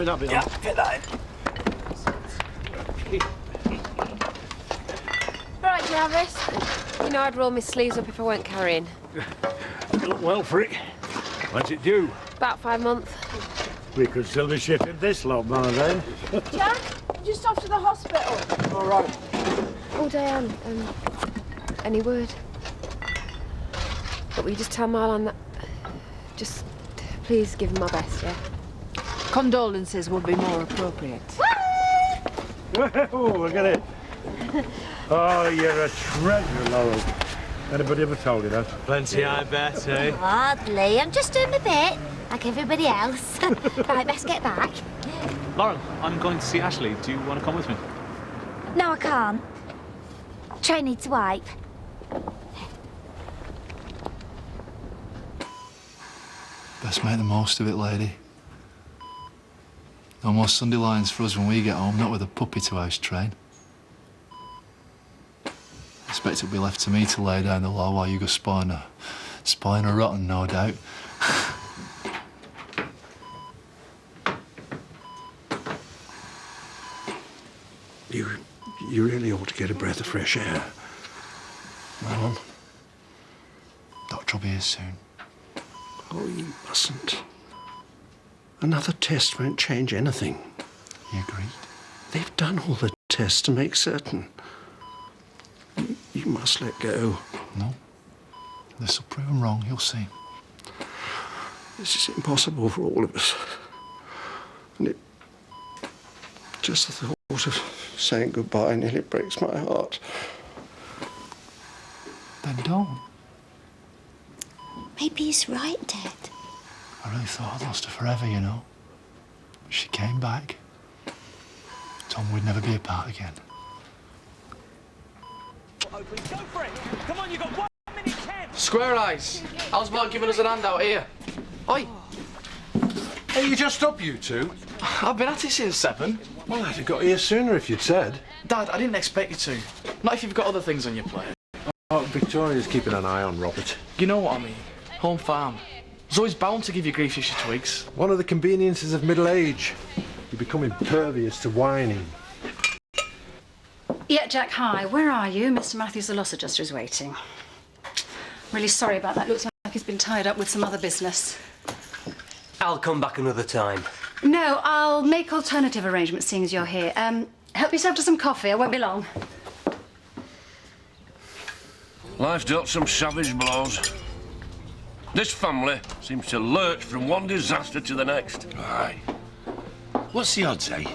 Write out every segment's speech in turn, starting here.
fit that bit on. Yeah, fit that in. Right, Jarvis. You know I'd roll my sleeves up if I weren't carrying. You look well for it. When's it due? About 5 months. We could still be shipping this lot by then. Jack, I'm just off to the hospital. All right. Oh, Diane, any word? But will you just tell Marlon that... Just, please give him my best, yeah? Condolences would be more appropriate. Oh, look at it. Oh, you're a treasure, Laurel. Anybody ever told you that? Plenty, I bet, eh? Hardly. I'm just doing my bit, like everybody else. Right, best get back. Lauren, I'm going to see Ashley. Do you want to come with me? No, I can't. Train needs a wipe. Best make the most of it, lady. No more Sunday lines for us when we get home, not with a puppy to house train. I expect it'll be left to me to lay down the law while you go spoiling her rotten, no doubt. You really ought to get a breath of fresh air. Marlon? Doctor will be here soon. Oh, you mustn't. Another test won't change anything. You agreed? They've done all the tests to make certain. You must let go. No. This'll prove him wrong, you'll see. This is impossible for all of us. And it... just the thought of saying goodbye nearly breaks my heart. Then don't. Maybe he's right, Dad. I really thought I'd lost her forever, you know. But she came back. Told me we'd never be apart again. Open, go for it! Come on, you got 1 minute, Ken! Square eyes. How's Mark giving us an handout here? Oi! Hey, you just up, you two? I've been at it since 7. Well, I'd have got here sooner if you'd said. Dad, I didn't expect you to. Not if you've got other things on your plate. Oh, Victoria's keeping an eye on Robert. You know what I mean? Home farm. It's always bound to give you grief if she twigs. One of the conveniences of middle age. You become impervious to whining. Yeah, Jack, hi. Where are you? Mr. Matthews, the loss adjuster, is waiting. Really sorry about that. Looks like he's been tied up with some other business. I'll come back another time. No, I'll make alternative arrangements, seeing as you're here. Help yourself to some coffee. I won't be long. Life's dealt some savage blows. This family seems to lurch from one disaster to the next. Aye. What's the odds, eh?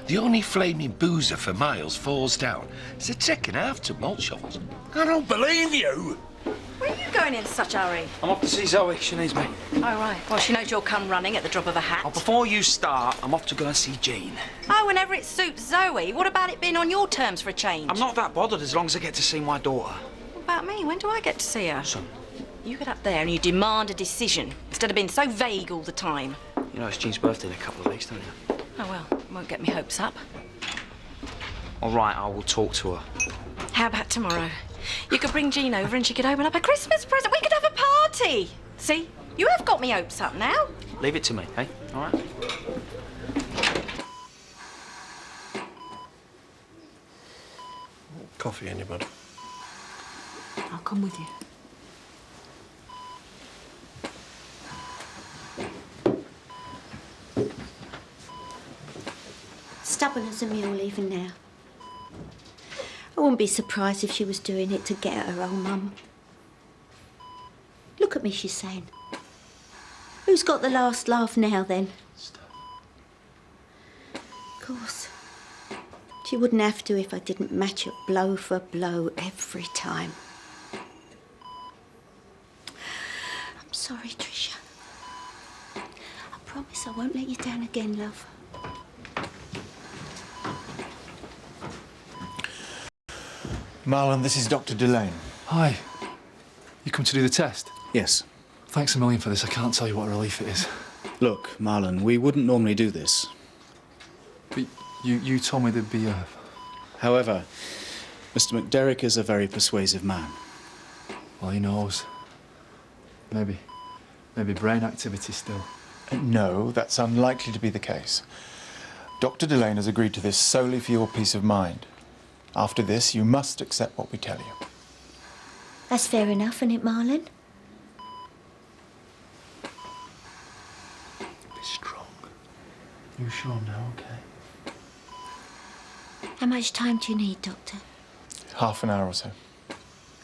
The only flaming boozer for miles falls down. It's a check and a half to malt shovels. I don't believe you! Where are you going in such a hurry? I'm off to see Zoe. She needs me. Oh, right. Well, she knows you'll come running at the drop of a hat. Oh, before you start, I'm off to go and see Jane. Oh, whenever it suits Zoe. What about it being on your terms for a change? I'm not that bothered as long as I get to see my daughter. What about me? When do I get to see her? Son. You get up there and you demand a decision, instead of being so vague all the time. You know, it's Jean's birthday in a couple of weeks, don't you? Oh, well, it won't get me hopes up. All right, I will talk to her. How about tomorrow? You could bring Jean over and she could open up a Christmas present. We could have a party. See? You have got me hopes up now. Leave it to me, eh? All right? Coffee, anybody? I'll come with you. Stubborn as a mule even now. I wouldn't be surprised if she was doing it to get at her own mum. Look at me, she's saying. Who's got the last laugh now, then? Of course. She wouldn't have to if I didn't match it blow for blow every time. I'm sorry, Tricia. I promise I won't let you down again, love. Marlon, this is Dr. Delane. Hi. You come to do the test? Yes. Thanks a million for this. I can't tell you what a relief it is. Look, Marlon, we wouldn't normally do this. But you told me there'd be a... However, Mr. McDerrick is a very persuasive man. Well, he knows. Maybe brain activity still. No, that's unlikely to be the case. Dr. Delane has agreed to this solely for your peace of mind. After this, you must accept what we tell you. That's fair enough, isn't it, Marlon? Be strong. You sure now, okay? How much time do you need, Doctor? Half an hour or so.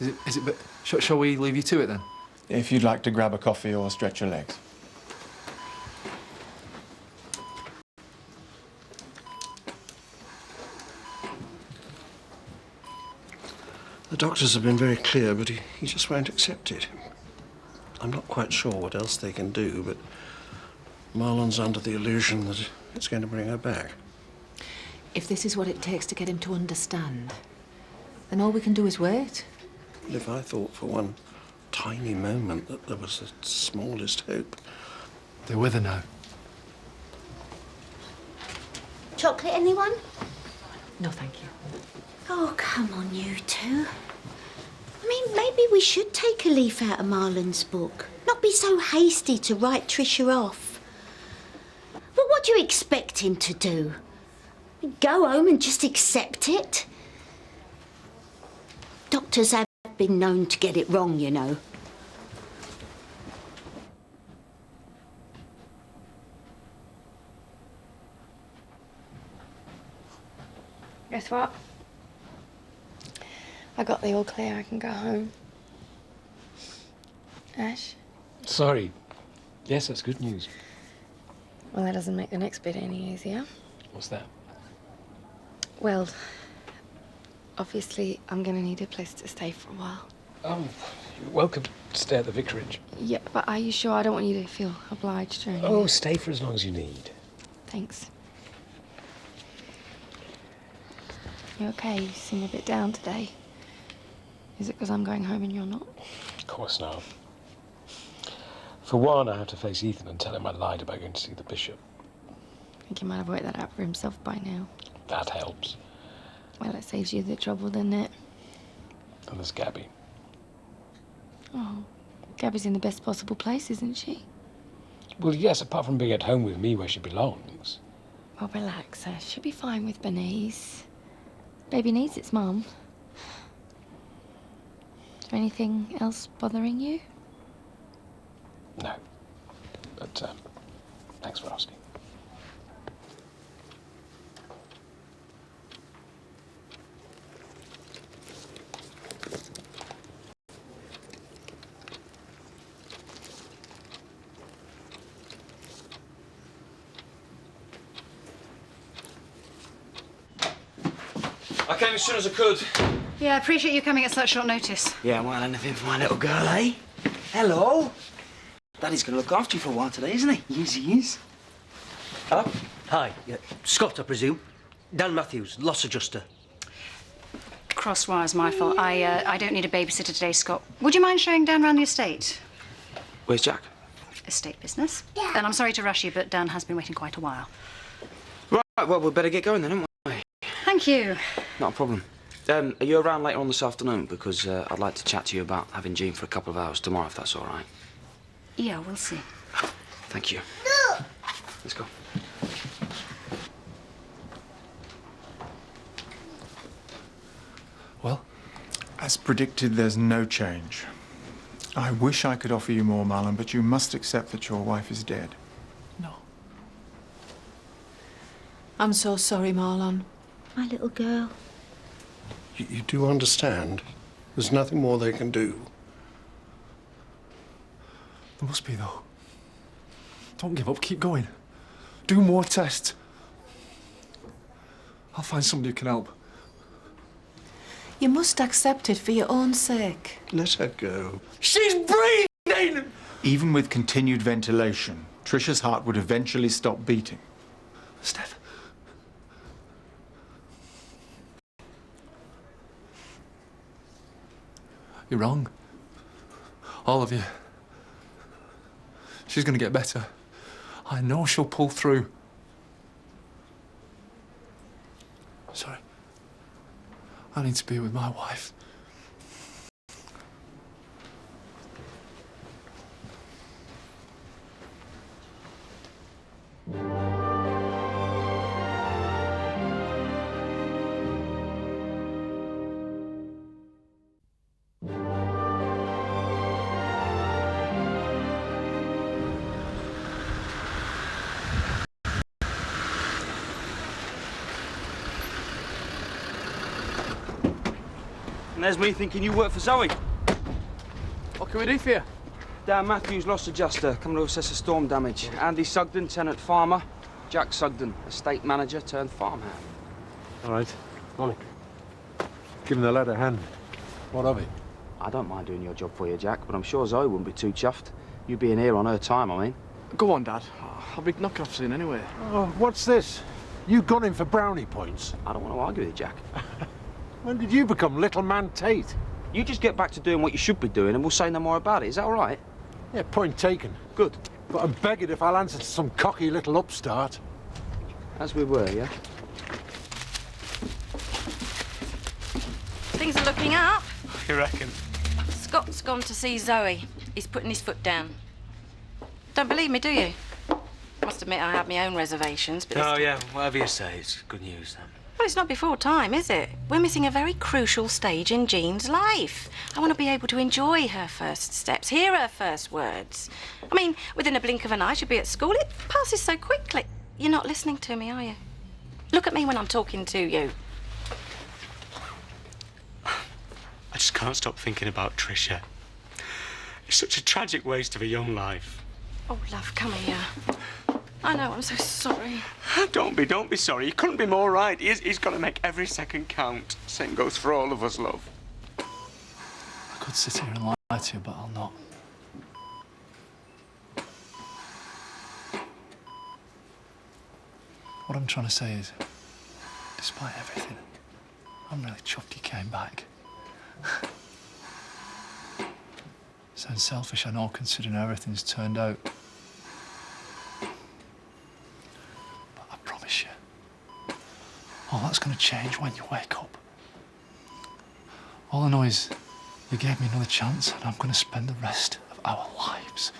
But shall we leave you to it then? If you'd like to grab a coffee or stretch your legs. The doctors have been very clear, but he just won't accept it. I'm not quite sure what else they can do, but Marlon's under the illusion that it's going to bring her back. If this is what it takes to get him to understand, then all we can do is wait. If I thought for one tiny moment that there was the smallest hope. They're with her now. Chocolate, anyone? No, thank you. Oh, come on, you two. I mean, maybe we should take a leaf out of Marlon's book. Not be so hasty to write Tricia off. Well, what do you expect him to do? Go home and just accept it? Doctors have been known to get it wrong, you know. Guess what? I got the all clear. I can go home. Ash? Sorry. Yes, that's good news. Well, that doesn't make the next bit any easier. What's that? Well, obviously, I'm going to need a place to stay for a while. Oh, you're welcome to stay at the vicarage. Yeah, but are you sure? I don't want you to feel obliged or anything. Oh, stay for as long as you need. Thanks. You okay? You seem a bit down today. Is it because I'm going home and you're not? Of course not. For one, I have to face Ethan and tell him I lied about going to see the bishop. I think he might have worked that out for himself by now. That helps. Well, it saves you the trouble, doesn't it? And there's Gabby. Oh, Gabby's in the best possible place, isn't she? Well, yes, apart from being at home with me where she belongs. Well, relax, Ash. She'll be fine with Bernice. Baby needs its mum. Is there anything else bothering you? No. But, thanks for asking. I came as soon as I could. Yeah, I appreciate you coming at such short notice. Yeah, well, anything for my little girl, eh? Hello. Daddy's going to look after you for a while today, isn't he? Yes, he is. Hello? Hi. Scott, I presume. Dan Matthews, loss adjuster. Crosswise, my fault. I don't need a babysitter today, Scott. Would you mind showing Dan around the estate? Where's Jack? Estate business. And I'm sorry to rush you, but Dan has been waiting quite a while. Right, well, we'd better get going then, haven't we? Thank you. Not a problem. Are you around later on this afternoon? Because I'd like to chat to you about having Jean for a couple of hours tomorrow, if that's all right. Yeah, we'll see. Thank you. Let's go. Well? As predicted, there's no change. I wish I could offer you more, Marlon, but you must accept that your wife is dead. No. I'm so sorry, Marlon. My little girl. You do understand? There's nothing more they can do. There must be, though. Don't give up, keep going. Do more tests. I'll find somebody who can help. You must accept it for your own sake. Let her go. She's breathing! Even with continued ventilation, Tricia's heart would eventually stop beating. Steph. You're wrong. All of you. She's gonna get better. I know she'll pull through. Sorry. I need to be with my wife. And there's me thinking you work for Zoe. What can we do for you? Dan Matthews, loss adjuster, coming to assess the storm damage. Andy Sugden, tenant farmer. Jack Sugden, estate manager turned farmhand. All right. Morning. Give him the lad a hand. What of it? I don't mind doing your job for you, Jack, but I'm sure Zoe wouldn't be too chuffed. You being here on her time, I mean. Go on, Dad. I'll be knocking off soon anyway. Oh, what's this? You gone in for brownie points? I don't want to argue with you, Jack. When did you become little man Tate? You just get back to doing what you should be doing and we'll say no more about it. Is that all right? Yeah, point taken. Good. But I'm begging if I'll answer to some cocky little upstart. As we were, yeah? Things are looking up. You reckon? Scott's gone to see Zoe. He's putting his foot down. Don't believe me, do you? Must admit I have my own reservations, but... Oh, yeah, whatever you say, it's good news, then. Well, it's not before time, is it? We're missing a very crucial stage in Jean's life. I want to be able to enjoy her first steps, hear her first words. I mean, within a blink of an eye, she'll be at school. It passes so quickly. You're not listening to me, are you? Look at me when I'm talking to you. I just can't stop thinking about Tricia. It's such a tragic waste of a young life. Oh, love, come here. I know, I'm so sorry. Don't be sorry. You couldn't be more right. He's got to make every second count. Same goes for all of us, love. I could sit here and lie to you, but I'll not. What I'm trying to say is, despite everything, I'm really chuffed you came back. Sounds selfish, I know, considering how everything's turned out. But I promise you, all that's going to change when you wake up. All I know is you gave me another chance and I'm going to spend the rest of our lives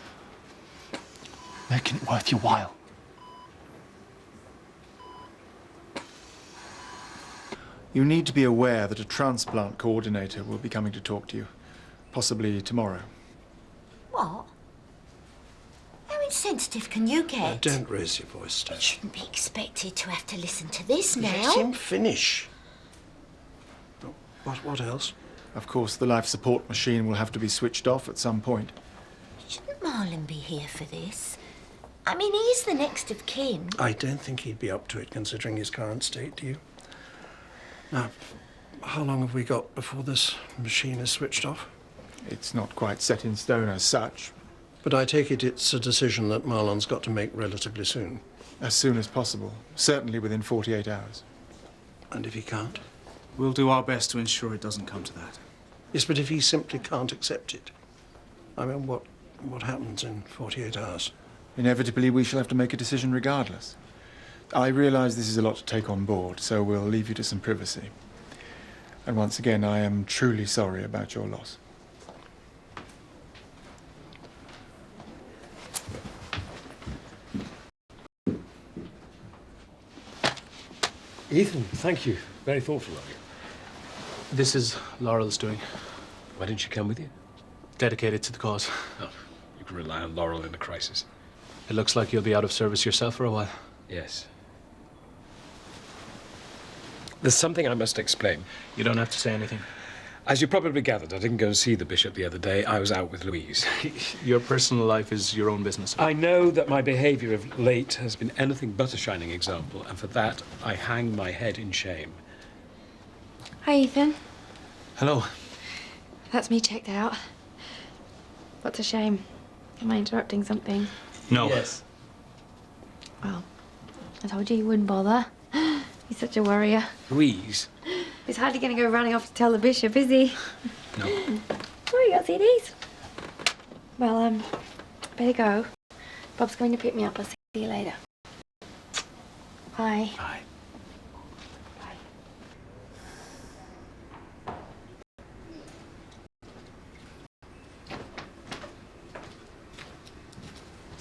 making it worth your while. You need to be aware that a transplant coordinator will be coming to talk to you, possibly tomorrow. What? How insensitive can you get? Don't raise your voice, Steph. You shouldn't be expected to have to listen to this now. Let him finish. What else? Of course, the life support machine will have to be switched off at some point. Shouldn't Marlon be here for this? I mean, he's the next of kin. I don't think he'd be up to it, considering his current state, do you? Now, how long have we got before this machine is switched off? It's not quite set in stone as such. But I take it it's a decision that Marlon's got to make relatively soon. As soon as possible. Certainly within 48 hours. And if he can't? We'll do our best to ensure it doesn't come to that. Yes, but if he simply can't accept it, I mean, what happens in 48 hours? Inevitably, we shall have to make a decision regardless. I realise this is a lot to take on board, so we'll leave you to some privacy. And once again, I am truly sorry about your loss. Ethan, thank you. Very thoughtful of you. This is Laurel's doing. Why didn't she come with you? Dedicated to the cause. Oh, you can rely on Laurel in a crisis. It looks like you'll be out of service yourself for a while. Yes. There's something I must explain. You don't have to say anything. As you probably gathered, I didn't go and see the bishop the other day. I was out with Louise. Your personal life is your own business. I know that my behaviour of late has been anything but a shining example, and for that I hang my head in shame. Hi, Ethan. Hello. That's me checked out. What's a shame? Am I interrupting something? No. Yes. Well, I told you wouldn't bother. He's such a worrier. Louise? He's hardly going to go running off to tell the bishop, is he? No. Oh, you got CDs. Well, better go. Bob's going to pick me up. I'll see you later. Bye. Bye.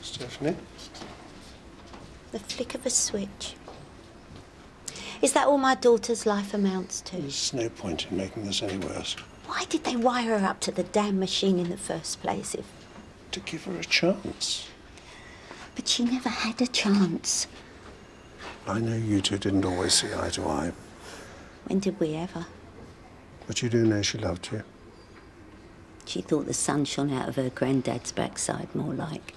Stephanie? The flick of a switch. Is that all my daughter's life amounts to? There's no point in making this any worse. Why did they wire her up to the damn machine in the first place if... To give her a chance. But she never had a chance. I know you two didn't always see eye to eye. When did we ever? But you do know she loved you. She thought the sun shone out of her granddad's backside, more like.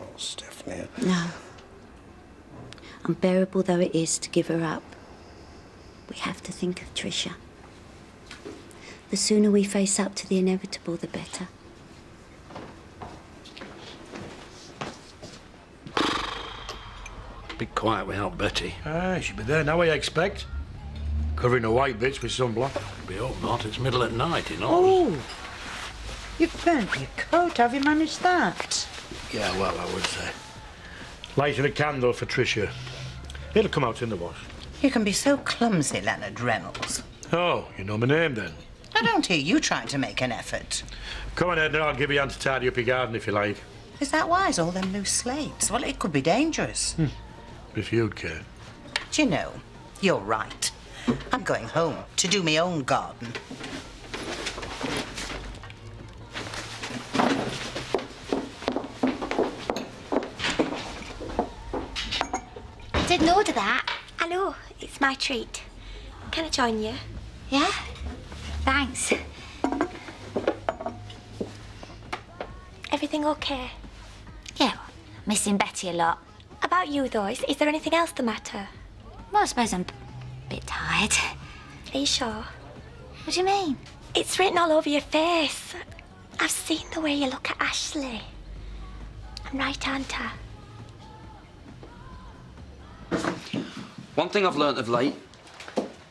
Oh, Stephanie. No. Unbearable though it is to give her up, we have to think of Tricia. The sooner we face up to the inevitable, the better. Bit quiet without Betty. Ah, she'll be there now, I expect. Covering the white bits with sunblock. We hope not. It's middle at night, you know. Oh, you've burnt your coat. Have you managed that? Yeah, well, I was lighting a candle for Tricia. It'll come out in the wash. You can be so clumsy, Leonard Reynolds. Oh, you know my name then. I don't hear you trying to make an effort. Come on, Edna, I'll give you a hand to tidy up your garden if you like. Is that wise, all them loose slates? Well, it could be dangerous. If you'd care. Do you know, you're right. I'm going home to do my own garden. Didn't order that. Hello, it's my treat. Can I join you? Yeah? Thanks. Everything okay? Yeah, missing Betty a lot. About you, though, is there anything else the matter? Well, I suppose I'm a bit tired. Are you sure? What do you mean? It's written all over your face. I've seen the way you look at Ashley. I'm right, aren't I? One thing I've learnt of late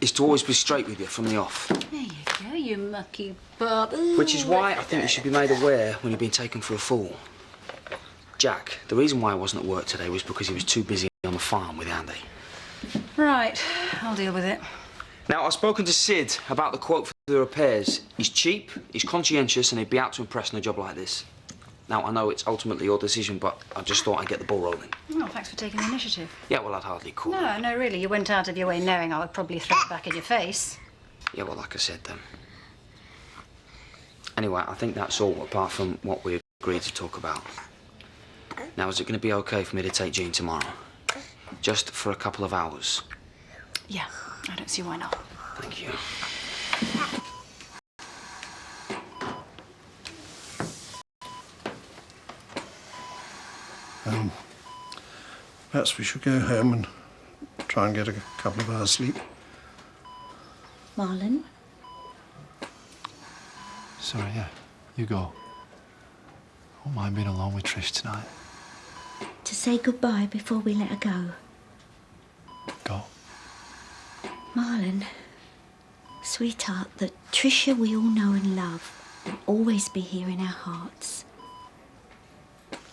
is to always be straight with you from the off. There you go, you mucky bub. Which is why I think you should be made aware when you're being taken for a fool. Jack, the reason why I wasn't at work today was because he was too busy on the farm with Andy. Right, I'll deal with it. Now, I've spoken to Sid about the quote for the repairs. He's cheap, he's conscientious, and he'd be out to impress on a job like this. Now, I know it's ultimately your decision, but I just thought I'd get the ball rolling. Well, thanks for taking the initiative. Yeah, well, I'd hardly call it. No, really, you went out of your way knowing I would probably throw it back in your face. Yeah, well, like I said then. Anyway, I think that's all, apart from what we agreed to talk about. Now, is it going to be okay for me to take Jean tomorrow? Just for a couple of hours? Yeah, I don't see why not. Thank you. Perhaps we should go home and try and get a couple of hours sleep. Marlon? Sorry, yeah. You go. I won't mind being alone with Trish tonight. To say goodbye before we let her go. Go. Marlon, sweetheart, the Tricia we all know and love will always be here in our hearts.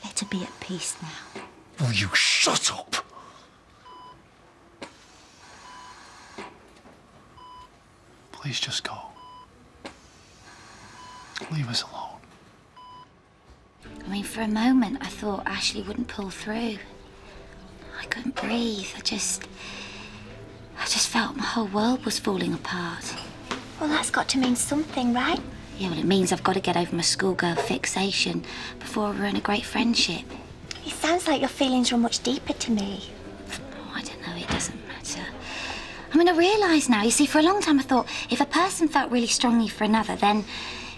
Let her be at peace now. Will you shut up? Please just go. Leave us alone. I mean, for a moment, I thought Ashley wouldn't pull through. I couldn't breathe. I just felt my whole world was falling apart. Well, that's got to mean something, right? Yeah, well, it means I've got to get over my schoolgirl fixation before I ruin a great friendship. It sounds like your feelings run much deeper to me. Oh, I don't know, it doesn't matter. I mean, I realise now, you see, for a long time I thought if a person felt really strongly for another, then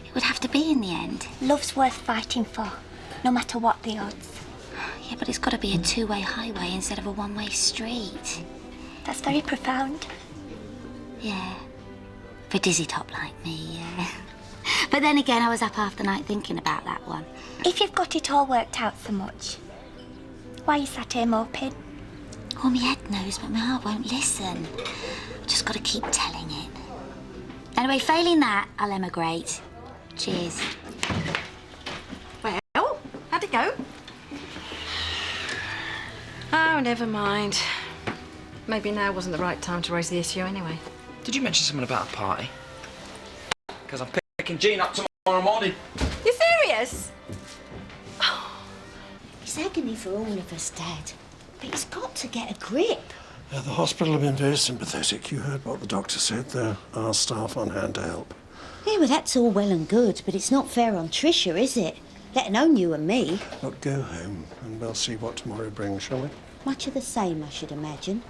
it would have to be in the end. Love's worth fighting for, no matter what the odds. Yeah, but it's got to be a two-way highway instead of a one-way street. That's very profound. Yeah. For a dizzy top like me, yeah. But then again, I was up half the night thinking about that one. If you've got it all worked out so much, why are you sat here moping? Oh, my head knows, but my heart won't listen. I've just got to keep telling it. Anyway, failing that, I'll emigrate. Cheers. Well, how'd it go? Oh, never mind. Maybe now wasn't the right time to raise the issue anyway. Did you mention something about a party? Because I'm picking Jean up tomorrow morning. You serious? It's agony for all of us, Dad. But he's got to get a grip. The hospital have been very sympathetic. You heard what the doctor said. There are staff on hand to help. Yeah, well, that's all well and good, but it's not fair on Tricia, is it? Let alone you and me. Look, go home and we'll see what tomorrow brings, shall we? Much of the same, I should imagine.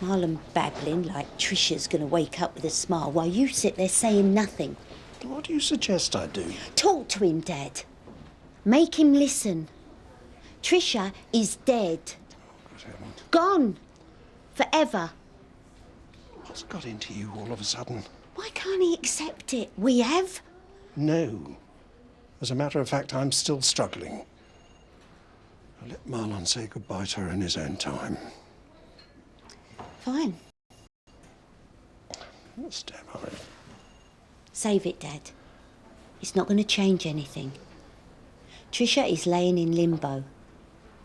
Marlon babbling like Trisha's going to wake up with a smile while you sit there saying nothing. What do you suggest I do? Talk to him, Dad. Make him listen. Trisha is dead. Gone. Forever. What's got into you all of a sudden? Why can't he accept it? We have. No. As a matter of fact, I'm still struggling. I'll let Marlon say goodbye to her in his own time. Fine. What's Dad? Save it, Dad. It's not going to change anything. Trisha is laying in limbo,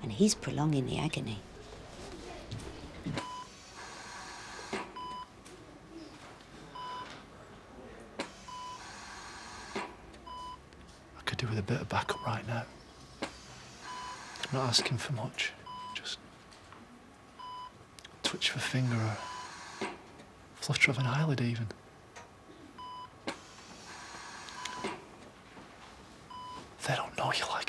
and he's prolonging the agony. I could do with a bit of backup right now. I'm not asking for much. Just a twitch of a finger or a flutter of an eyelid even. They don't know you like